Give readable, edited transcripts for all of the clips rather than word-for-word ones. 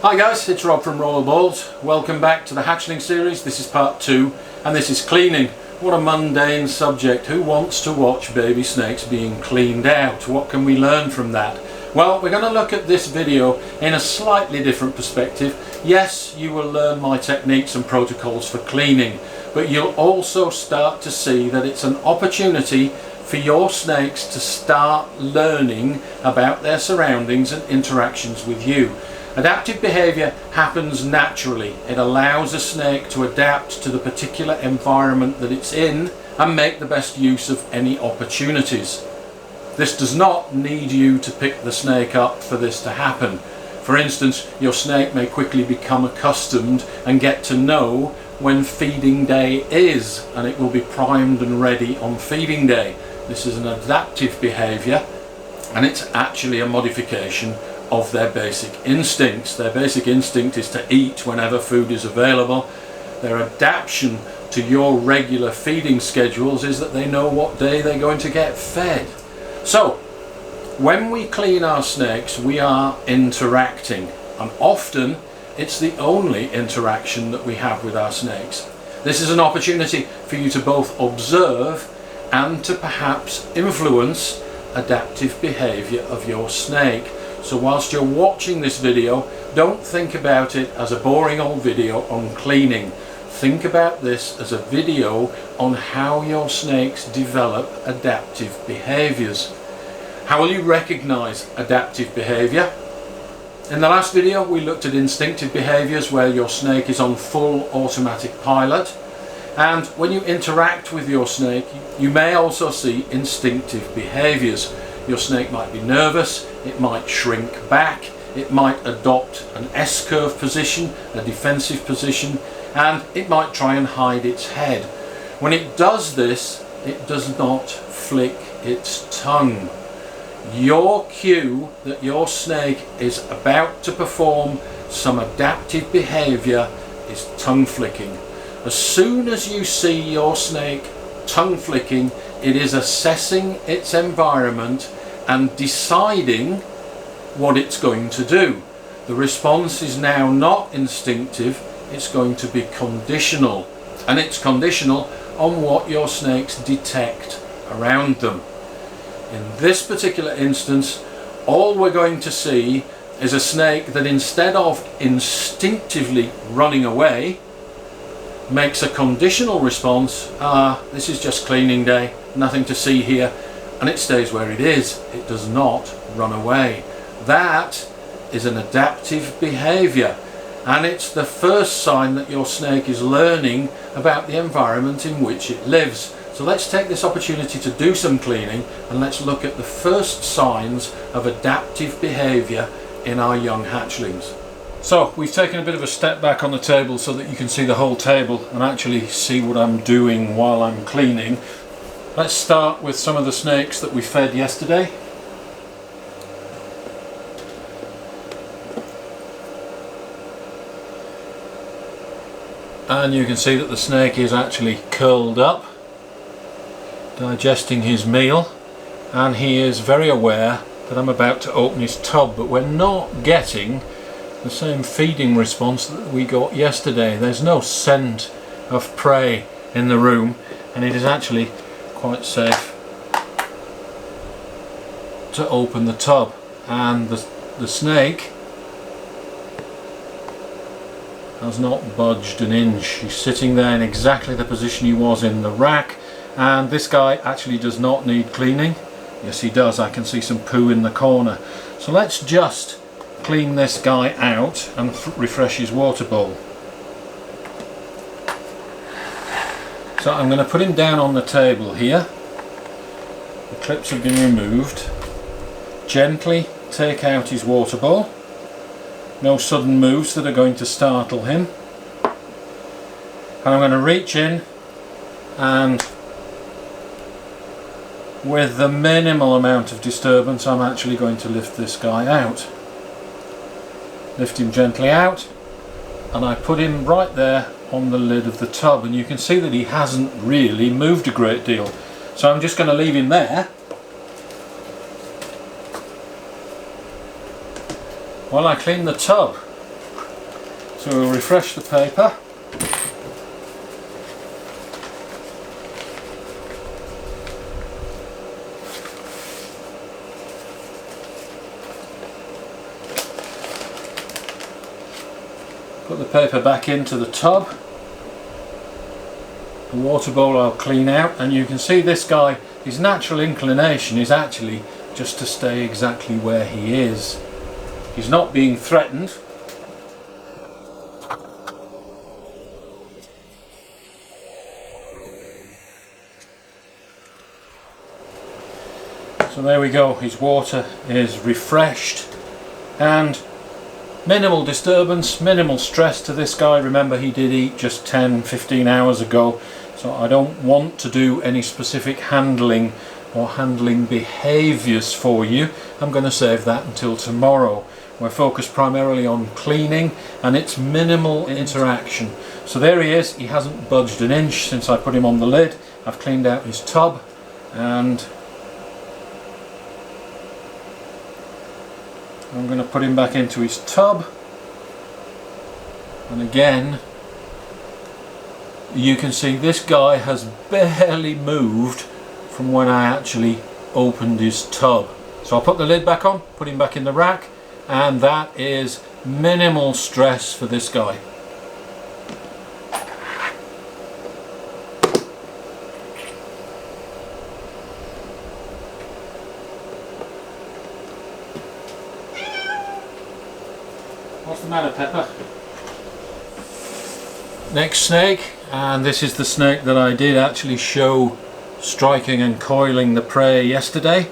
Hi guys, it's Rob from Rollerballs. Welcome back to the Hatchling series. This is part 2 and this is cleaning. What a mundane subject. Who wants to watch baby snakes being cleaned out? What can we learn from that? Well, we're going to look at this video in a slightly different perspective. Yes, you will learn my techniques and protocols for cleaning, but you'll also start to see that it's an opportunity for your snakes to start learning about their surroundings and interactions with you. Adaptive behaviour happens naturally. It allows a snake to adapt to the particular environment that it's in and make the best use of any opportunities. This does not need you to pick the snake up for this to happen. For instance, your snake may quickly become accustomed and get to know when feeding day is, and it will be primed and ready on feeding day. This is an adaptive behaviour, and it's actually a modification of their basic instincts. Their basic instinct is to eat whenever food is available. Their adaptation to your regular feeding schedules is that they know what day they're going to get fed. So when we clean our snakes, we are interacting, and often it's the only interaction that we have with our snakes. This is an opportunity for you to both observe and to perhaps influence adaptive behaviour of your snake. So whilst you're watching this video, don't think about it as a boring old video on cleaning. Think about this as a video on how your snakes develop adaptive behaviours. How will you recognise adaptive behaviour? In the last video we looked at instinctive behaviours, where your snake is on full automatic pilot, and when you interact with your snake you may also see instinctive behaviours. Your snake might be nervous, it might shrink back, it might adopt an S-curve position, a defensive position, and it might try and hide its head. When it does this, it does not flick its tongue. Your cue that your snake is about to perform some adaptive behaviour is tongue flicking. As soon as you see your snake tongue flicking, it is assessing its environment and deciding what it's going to do. The response is now not instinctive, it's going to be conditional, and it's conditional on what your snakes detect around them. In this particular instance, all we're going to see is a snake that, instead of instinctively running away, makes a conditional response. This is just cleaning day, nothing to see here, and it stays where it is. It does not run away. That is an adaptive behaviour, and it's the first sign that your snake is learning about the environment in which it lives. So let's take this opportunity to do some cleaning, and let's look at the first signs of adaptive behaviour in our young hatchlings. So we've taken a bit of a step back on the table so that you can see the whole table and actually see what I'm doing while I'm cleaning. Let's start with some of the snakes that we fed yesterday. And you can see that the snake is actually curled up, digesting his meal, and he is very aware that I'm about to open his tub, but we're not getting the same feeding response that we got yesterday. There's no scent of prey in the room, and it is actually quite safe to open the tub. And the snake has not budged an inch. He's sitting there in exactly the position he was in the rack, and this guy actually does not need cleaning. Yes, he does. I can see some poo in the corner. So let's just clean this guy out and refresh his water bowl. So I'm going to put him down on the table here. The clips have been removed. Gently take out his water bowl. No sudden moves that are going to startle him. And I'm going to reach in and, with the minimal amount of disturbance, I'm actually going to lift this guy out. Lift him gently out, and I put him right there on the lid of the tub, and you can see that he hasn't really moved a great deal. So I'm just going to leave him there while I clean the tub. So we'll refresh the paper. Put the paper back into the tub. The water bowl I'll clean out, and you can see this guy, his natural inclination is actually just to stay exactly where he is. He's not being threatened. So there we go, his water is refreshed, and minimal disturbance, minimal stress to this guy. Remember, he did eat just 10-15 hours ago, so I don't want to do any specific handling or handling behaviours for you. I'm going to save that until tomorrow. We're focused primarily on cleaning, and it's minimal interaction. So there he is, he hasn't budged an inch since I put him on the lid. I've cleaned out his tub, and I'm going to put him back into his tub, and again you can see this guy has barely moved from when I actually opened his tub. So I'll put the lid back on, put him back in the rack, and that is minimal stress for this guy. What's the matter, Pepper? Next snake, and this is the snake that I did actually show striking and coiling the prey yesterday.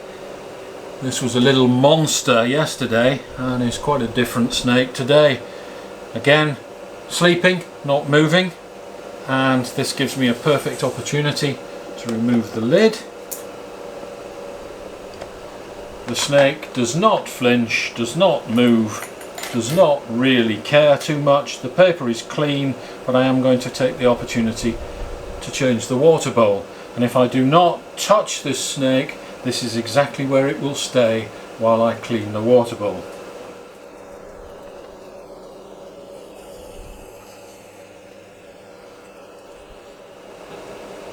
This was a little monster yesterday, and is quite a different snake today. Again, sleeping, not moving, and this gives me a perfect opportunity to remove the lid. The snake does not flinch, does not move, does not really care too much. The paper is clean, but I am going to take the opportunity to change the water bowl. And if I do not touch this snake, this is exactly where it will stay while I clean the water bowl.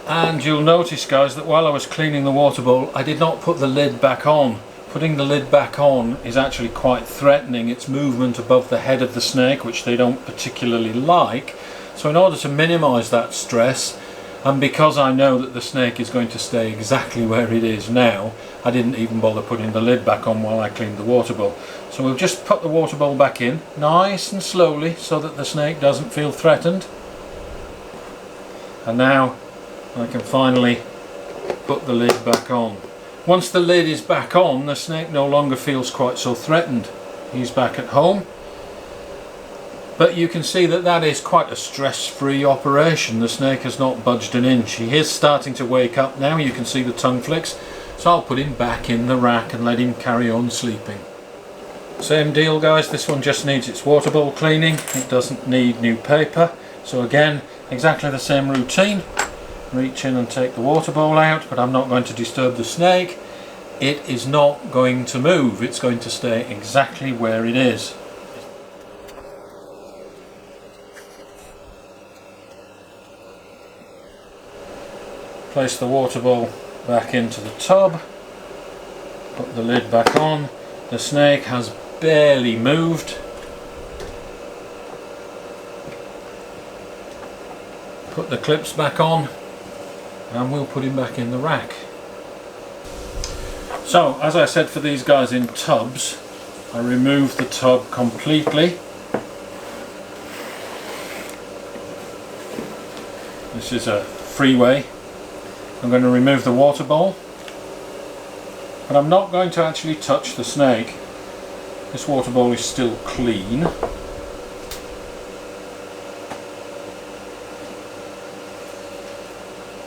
And you'll notice, guys, that while I was cleaning the water bowl, I did not put the lid back on. Putting the lid back on is actually quite threatening. It's movement above the head of the snake, which they don't particularly like. So in order to minimize that stress, and because I know that the snake is going to stay exactly where it is now, I didn't even bother putting the lid back on while I cleaned the water bowl. So we'll just put the water bowl back in, nice and slowly, so that the snake doesn't feel threatened. And now I can finally put the lid back on. Once the lid is back on, the snake no longer feels quite so threatened. He's back at home. But you can see that that is quite a stress-free operation. The snake has not budged an inch. He is starting to wake up now. You can see the tongue flicks. So I'll put him back in the rack and let him carry on sleeping. Same deal, guys. This one just needs its water bowl cleaning. It doesn't need new paper. So again, exactly the same routine. Reach in and take the water bowl out, but I'm not going to disturb the snake. It is not going to move. It's going to stay exactly where it is. Place the water bowl back into the tub, put the lid back on. The snake has barely moved. Put the clips back on, and we'll put him back in the rack. So, as I said for these guys in tubs, I remove the tub completely. This is a freeway. I'm going to remove the water bowl, but I'm not going to actually touch the snake. This water bowl is still clean.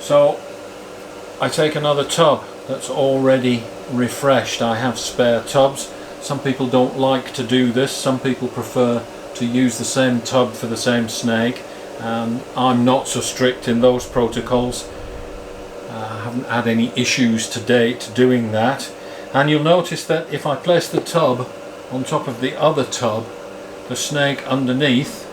So I take another tub that's already refreshed. I have spare tubs. Some people don't like to do this. Some people prefer to use the same tub for the same snake, and I'm not so strict in those protocols. I haven't had any issues to date doing that. And you'll notice that if I place the tub on top of the other tub, the snake underneath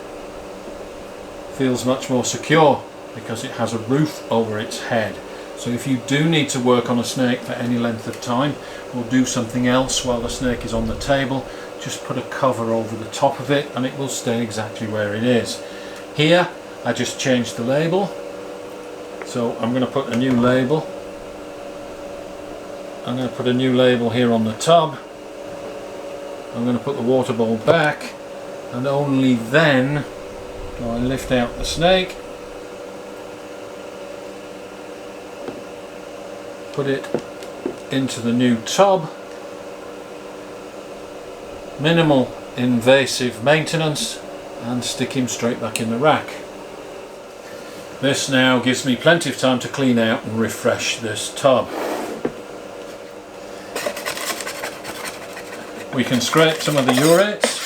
feels much more secure because it has a roof over its head. So if you do need to work on a snake for any length of time, or do something else while the snake is on the table, just put a cover over the top of it and it will stay exactly where it is. Here I just changed the label, so I'm going to put a new label. I'm going to put a new label here on the tub. I'm going to put the water bowl back, and only then do I lift out the snake, put it into the new tub. Minimal invasive maintenance, and stick him straight back in the rack. This now gives me plenty of time to clean out and refresh this tub. We can scrape some of the urates,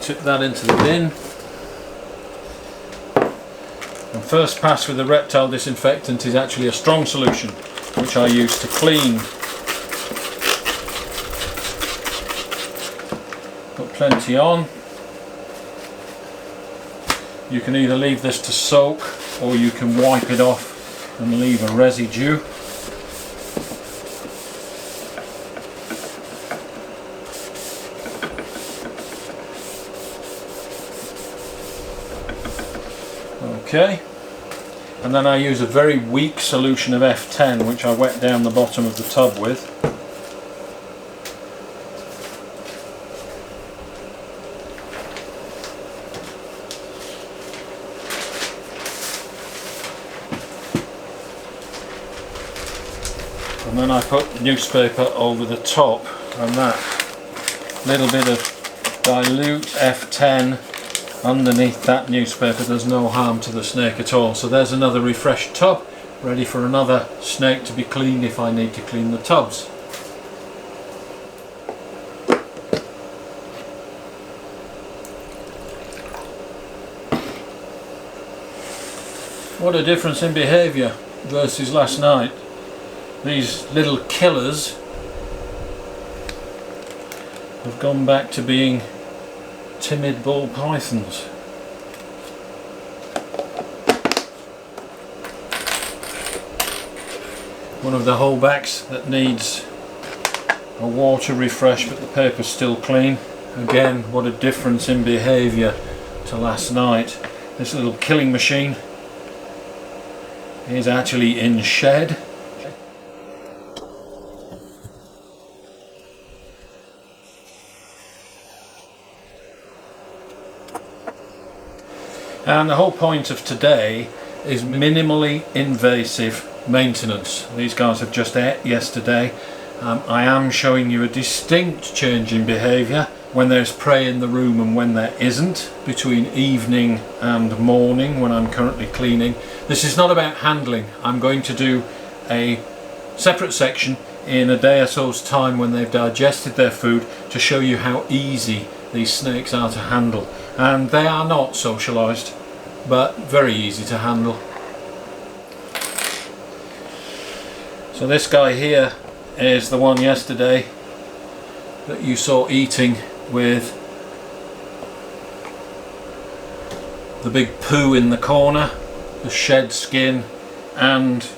tip that into the bin, and first pass with the reptile disinfectant is actually a strong solution which I use to clean. Put plenty on. You can either leave this to soak or you can wipe it off and leave a residue. Okay, and then I use a very weak solution of F10 which I wet down the bottom of the tub with. And then I put newspaper over the top, and that little bit of dilute F10 underneath that newspaper does no harm to the snake at all. So there's another refreshed tub, ready for another snake to be cleaned if I need to clean the tubs. What a difference in behaviour versus last night. These little killers have gone back to being timid ball pythons. One of the holdbacks that needs a water refresh, but the paper's still clean. Again, what a difference in behaviour to last night. This little killing machine is actually in shed. And the whole point of today is minimally invasive maintenance. These guys have just ate yesterday. I am showing you a distinct change in behaviour when there's prey in the room and when there isn't, between evening and morning when I'm currently cleaning. This is not about handling. I'm going to do a separate section in a day or so's time when they've digested their food to show you how easy these snakes are to handle. And they are not socialised, but very easy to handle. So this guy here is the one yesterday that you saw eating with the big poo in the corner, the shed skin and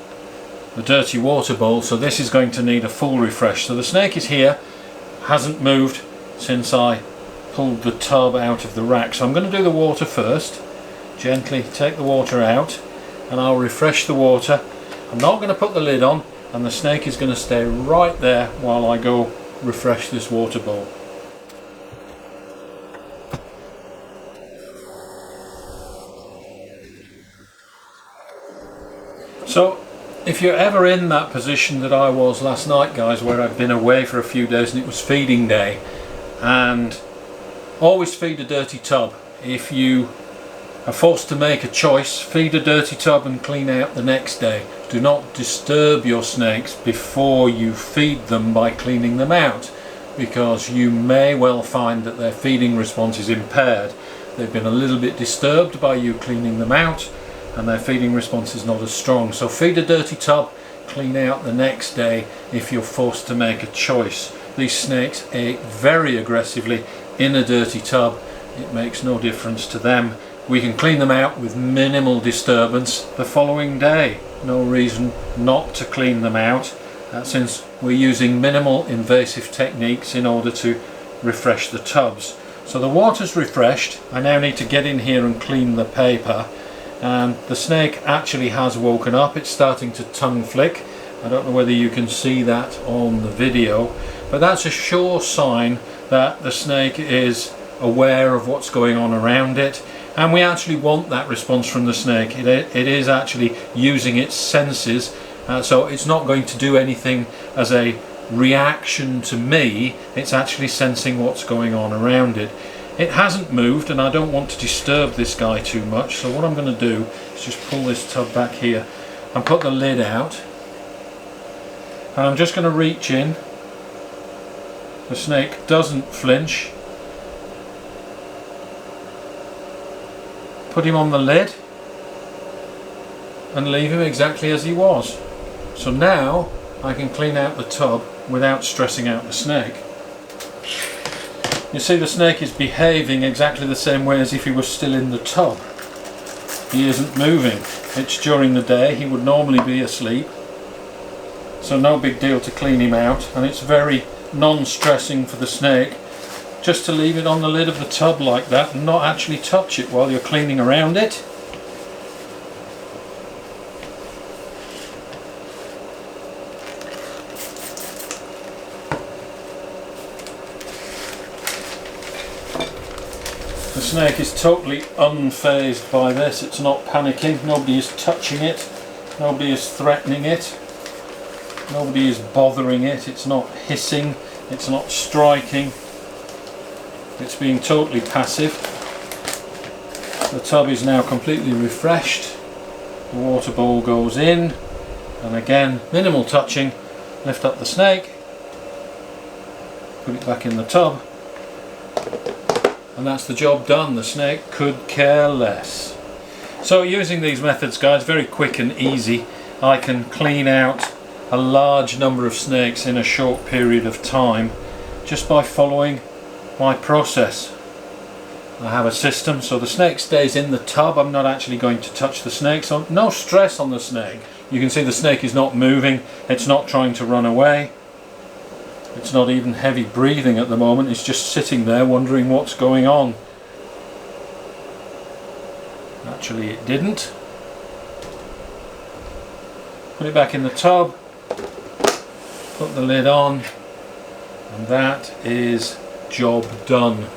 the dirty water bowl. So this is going to need a full refresh. So the snake is here, hasn't moved since I pulled the tub out of the rack. So I'm going to do the water first. Gently take the water out and I'll refresh the water. I'm not going to put the lid on, and the snake is going to stay right there while I go refresh this water bowl. So if you're ever in that position that I was last night, guys, where I've been away for a few days and it was feeding day, and always feed a dirty tub. If you are forced to make a choice, feed a dirty tub and clean out the next day. Do not disturb your snakes before you feed them by cleaning them out, because you may well find that their feeding response is impaired. They've been a little bit disturbed by you cleaning them out and their feeding response is not as strong. So feed a dirty tub, clean out the next day if you're forced to make a choice. These snakes ate very aggressively in a dirty tub, it makes no difference to them. We can clean them out with minimal disturbance the following day. No reason not to clean them out, since we're using minimal invasive techniques in order to refresh the tubs. So the water's refreshed. I now need to get in here and clean the paper, and the snake actually has woken up. It's starting to tongue flick. I don't know whether you can see that on the video, but that's a sure sign that the snake is aware of what's going on around it, and we actually want that response from the snake. It is actually using its senses, so it's not going to do anything as a reaction to me. It's actually sensing what's going on around it. It hasn't moved, and I don't want to disturb this guy too much, so what I'm going to do is just pull this tub back here and put the lid out, and I'm just going to reach in. The snake doesn't flinch. Put him on the lid and leave him exactly as he was. So now I can clean out the tub without stressing out the snake. You see, the snake is behaving exactly the same way as if he was still in the tub. He isn't moving. It's during the day. He would normally be asleep, so no big deal to clean him out, and it's very non-stressing for the snake just to leave it on the lid of the tub like that and not actually touch it while you're cleaning around it. The snake is totally unfazed by this. It's not panicking. Nobody is touching it. Nobody is threatening it. Nobody is bothering it. It's not hissing. It's not striking. It's being totally passive. The tub is now completely refreshed. The water bowl goes in, and again, minimal touching. Lift up the snake, put it back in the tub, and that's the job done. The snake could care less. So using these methods, guys, very quick and easy, I can clean out a large number of snakes in a short period of time just by following my process. I have a system, so the snake stays in the tub. I'm not actually going to touch the snake, so no stress on the snake. You can see the snake is not moving. It's not trying to run away. It's not even heavy breathing at the moment. It's just sitting there wondering what's going on. Actually, it didn't. Put it back in the tub, put the lid on, and that is job done.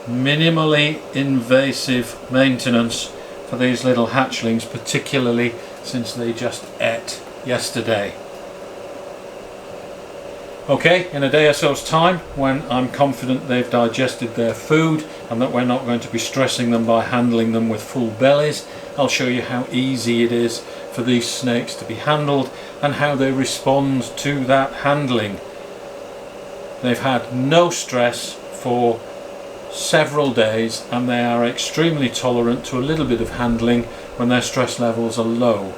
Minimally invasive maintenance for these little hatchlings, particularly since they just ate yesterday. Okay, in a day or so's time, when I'm confident they've digested their food and that we're not going to be stressing them by handling them with full bellies, I'll show you how easy it is for these snakes to be handled and how they respond to that handling. They've had no stress for several days, and they are extremely tolerant to a little bit of handling when their stress levels are low.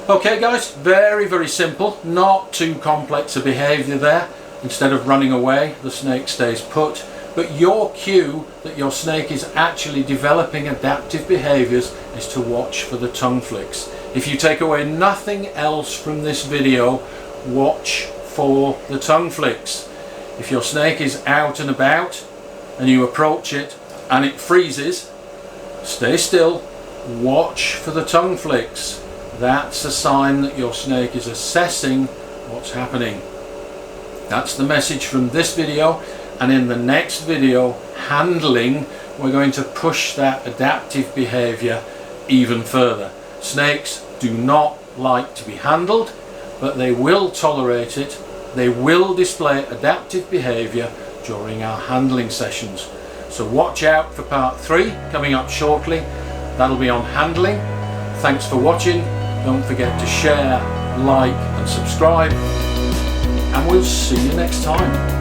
Okay guys, very simple, not too complex a behaviour there. Instead of running away, the snake stays put, but your cue that your snake is actually developing adaptive behaviours is to watch for the tongue flicks. If you take away nothing else from this video, watch for the tongue flicks. If your snake is out and about and you approach it and it freezes, stay still, watch for the tongue flicks. That's a sign that your snake is assessing what's happening. That's the message from this video, and in the next video, handling, we're going to push that adaptive behaviour even further. Snakes do not like to be handled, but they will tolerate it. They will display adaptive behaviour during our handling sessions. So watch out for part 3 coming up shortly. That'll be on handling. Thanks for watching. Don't forget to share, like and subscribe, and we'll see you next time.